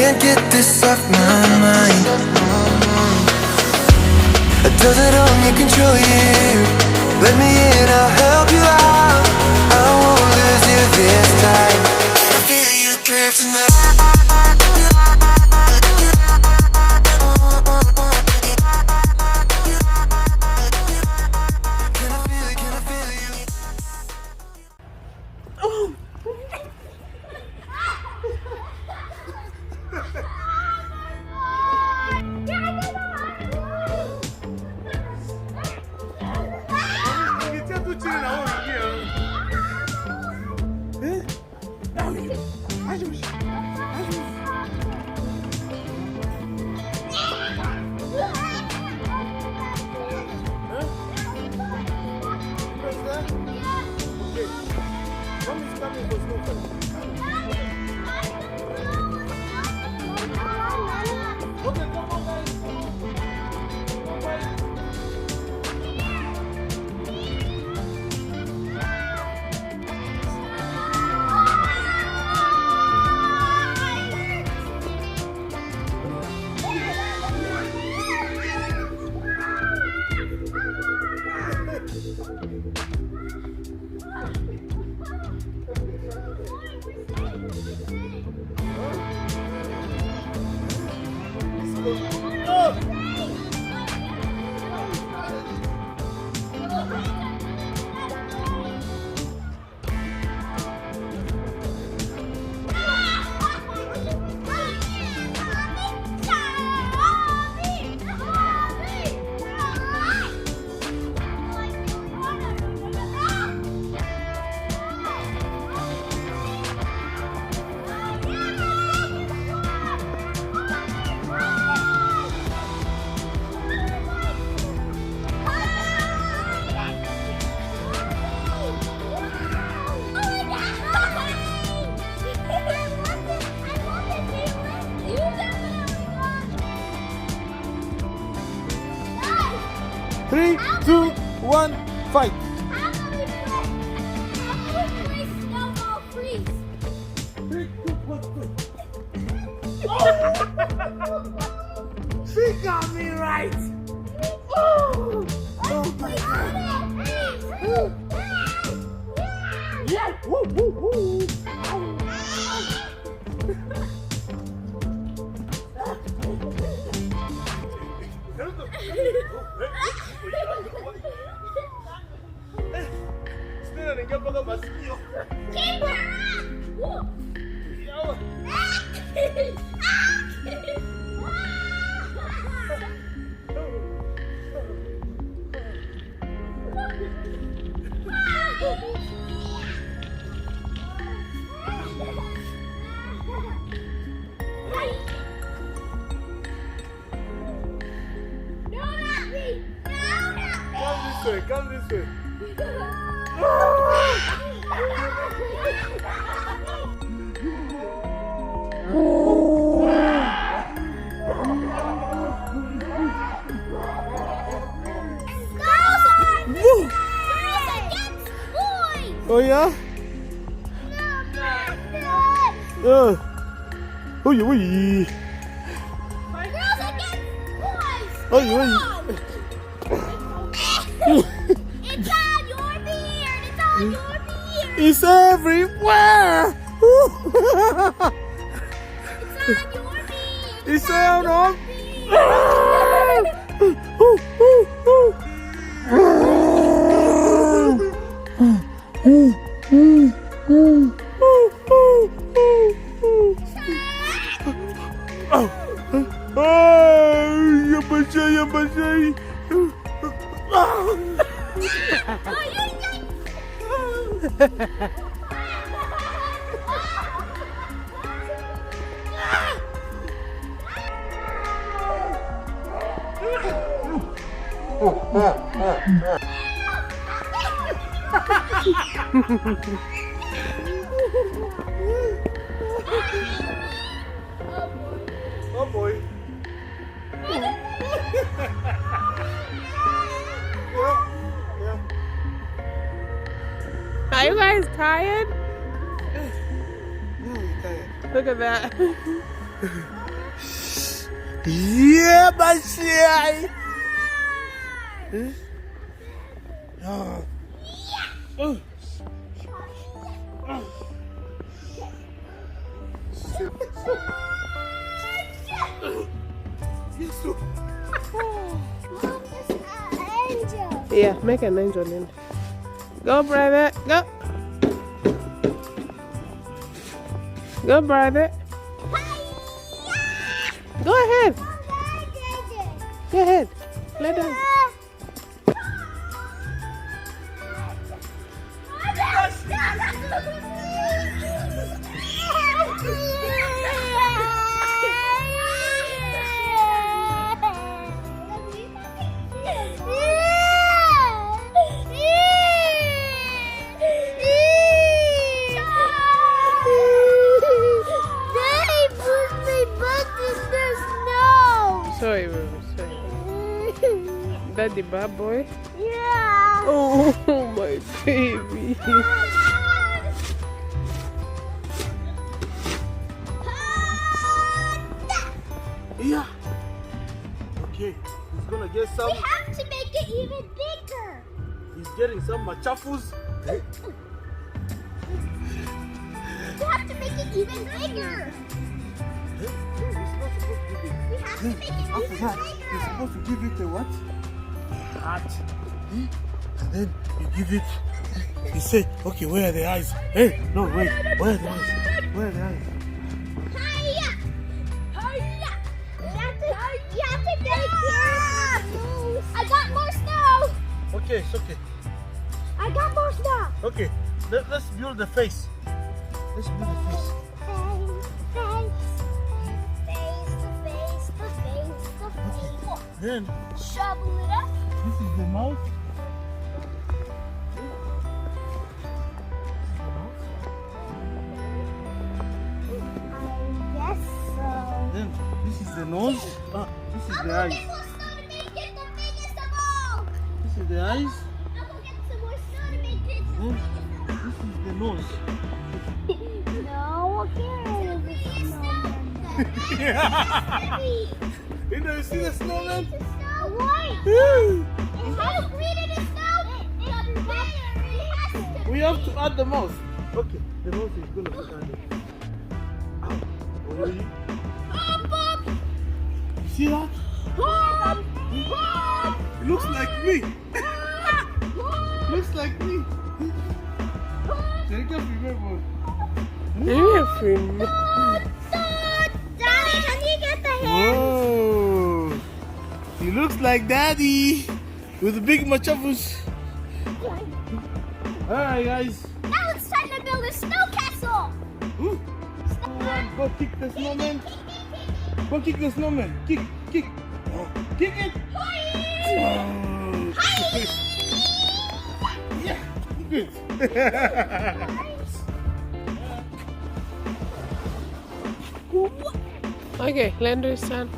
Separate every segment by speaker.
Speaker 1: can't get this off my mind. Does it only control you? Let me in, I'll help you out. I won't lose you this time. I feel you drifting
Speaker 2: Three, two, one, fight!
Speaker 3: How about we play snowball freeze?
Speaker 2: 3, 2, 1, fight! She got me right! Oh my God! Yeah! Woo, woo, woo! Come this way. Oh yeah? Oh yeah,
Speaker 3: Girls against boys!
Speaker 2: Oh yeah.
Speaker 3: It's on your beard! It's on your beard!
Speaker 2: It's everywhere!
Speaker 3: It's on your beard!
Speaker 2: It's on our Oh boy.
Speaker 4: Are you guys tired?
Speaker 2: Yeah, we're tired.
Speaker 4: Look at that.
Speaker 2: Yeah, Bashai. Oh. Oh.
Speaker 4: Yeah, make an angel in there. Go, brother. Go. Go, brother. Go ahead. Go ahead. Let us. Sorry, baby. Sorry. Daddy bad boy.
Speaker 3: Yeah.
Speaker 4: Oh, my baby.
Speaker 2: Yeah. Okay, he's gonna get some.
Speaker 3: We have to make it even bigger.
Speaker 2: He's getting some machafus.
Speaker 3: We have to make it even bigger.
Speaker 2: No, he's not supposed to give it.
Speaker 3: We have to make it
Speaker 2: After
Speaker 3: even
Speaker 2: that, you're
Speaker 3: bigger.
Speaker 2: supposed to give it a what? Heart. And then you give it. You say, okay, where are the eyes? Hey, no, wait. Where are the eyes? Where are the eyes?
Speaker 3: Hiya! Hiya! You have to be careful. I got more snow.
Speaker 2: Okay, it's okay.
Speaker 3: I got more snow.
Speaker 2: Okay, let's build the face. Let's build the face.
Speaker 3: Face.
Speaker 2: Then,
Speaker 3: Shovel it up.
Speaker 2: this is the mouth.
Speaker 3: I guess so.
Speaker 2: Then, this is the nose. This is
Speaker 3: I'm
Speaker 2: the
Speaker 3: gonna
Speaker 2: eyes.
Speaker 3: get more snow to make it the biggest of all.
Speaker 2: This is the eyes.
Speaker 3: I'm gonna get some more snow to make it.
Speaker 2: Then, this is the nose.
Speaker 3: No, here is the snowman.
Speaker 2: You know, you see the snowman?
Speaker 3: Snow White. And how green it is now? It's better. It has to.
Speaker 2: We have to add the mouth. Okay, the mouth is gonna be added. Ow. Already? You see that? It looks like me. Looks like me. Take off your remember.
Speaker 4: Everything.
Speaker 3: Daddy, can you get the hair?
Speaker 2: Whoa. He looks like daddy with a big machafus. Alright, guys.
Speaker 3: Now it's time to build a snow castle.
Speaker 2: Ooh. Go kick the snowman. Go kick the snowman. Kick. Kick it. Yeah. Good.
Speaker 4: Okay, Landry's son.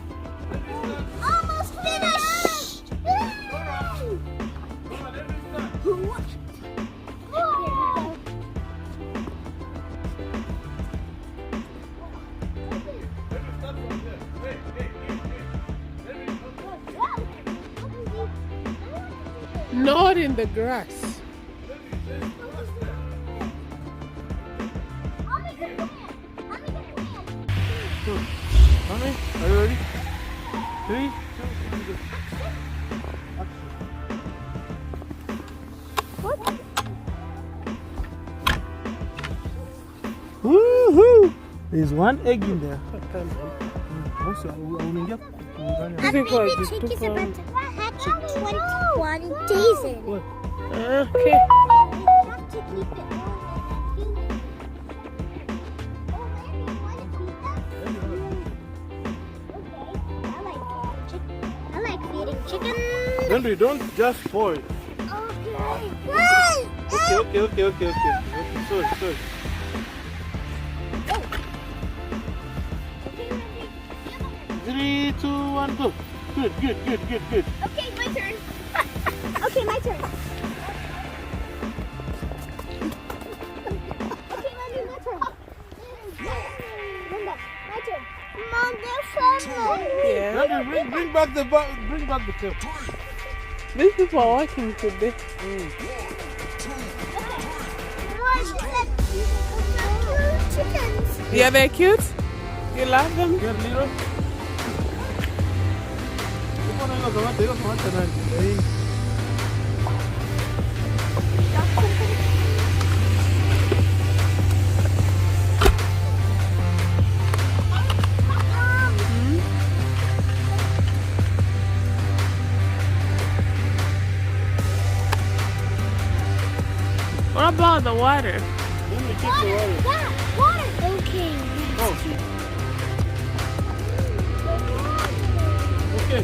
Speaker 3: Almost finished.
Speaker 4: Not in the grass.
Speaker 2: Mommy, are you ready? 3, 2, 1, go. Woohoo! There's one egg in there. Also, unaingia kudanganya.
Speaker 4: This is called the
Speaker 3: Chick is
Speaker 4: super-
Speaker 3: about to hatch in 21 days in.
Speaker 2: What?
Speaker 4: Okay.
Speaker 3: We have to keep it warm. I like feeding chicken.
Speaker 2: Henry, don't just pour it.
Speaker 3: Okay.
Speaker 2: Okay. Sorry.
Speaker 3: Okay, ready?
Speaker 2: 3, 2, 1, go. Good.
Speaker 3: Okay, my turn. Okay, my turn. Okay, Linda, my turn. Linda, my turn.
Speaker 4: Yeah.
Speaker 2: Bring back the cup.
Speaker 4: These people are working today.
Speaker 3: Chickens.
Speaker 4: Yeah, they're cute. You love them?
Speaker 2: Here, Liro.
Speaker 4: What about the water?
Speaker 2: Let me check the
Speaker 3: Water.
Speaker 2: water.
Speaker 3: Yeah, water. Okay.
Speaker 2: Oh, okay.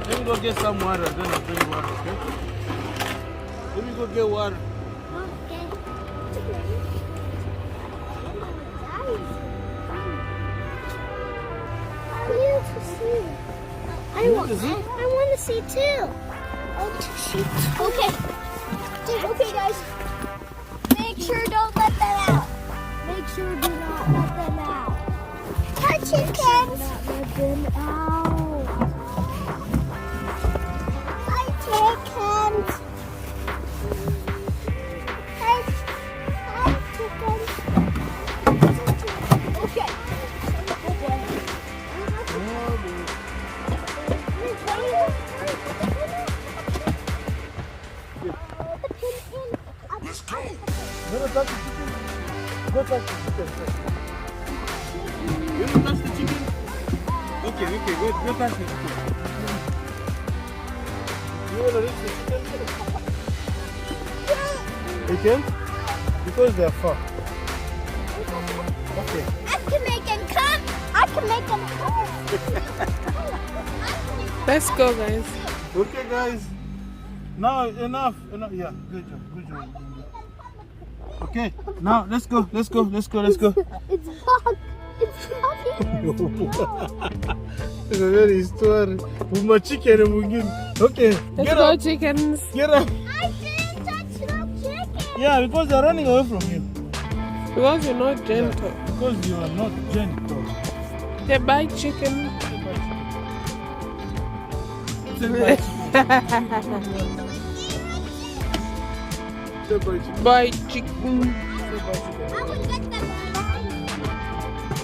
Speaker 2: Let me go get some water, then I'll bring water, okay? Let me go get water.
Speaker 3: Okay. I want to see too. I want to see too. Okay. Okay, guys. Make sure don't let them out. Make sure do not let them out. Our chickens. Do not let them out. Hi, chickens. Hi, chickens. Okay.
Speaker 1: Let's go.
Speaker 2: Go touch the chicken. Go touch the chicken. You want to touch the chicken? Okay, go touch the chicken. You want to reach the chicken? You can? Because they are far. Okay.
Speaker 3: I can make them come. I can make them come.
Speaker 4: Let's go, guys.
Speaker 2: Okay, guys. Now enough. Yeah, good job. Okay, now let's go.
Speaker 3: It's hot. It's hot.
Speaker 2: It's a very story. With my chicken and we give. Okay,
Speaker 4: Let's
Speaker 2: get
Speaker 4: go,
Speaker 2: up.
Speaker 4: chickens.
Speaker 2: Get up.
Speaker 3: I didn't touch no chicken.
Speaker 2: Yeah, because they're running away from you.
Speaker 4: Because you're not gentle.
Speaker 2: Because you are not gentle.
Speaker 4: They bite chicken.
Speaker 2: Say bye, chicken. Say bye, chicken.
Speaker 4: Bite chicken.
Speaker 2: Say bye, chicken.
Speaker 3: I will get them.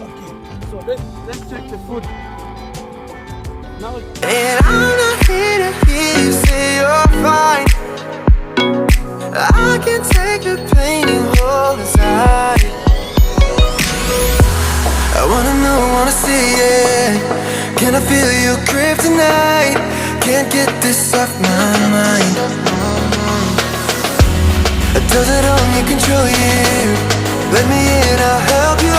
Speaker 2: Okay, so let's check the food. Now
Speaker 1: And I'm not here to hear you say you're fine. I can take the pain and hold inside. I wanna know, wanna see it. Can I feel your grip tonight? Can't get this off my mind. Does it only control you? Let me in, I'll help you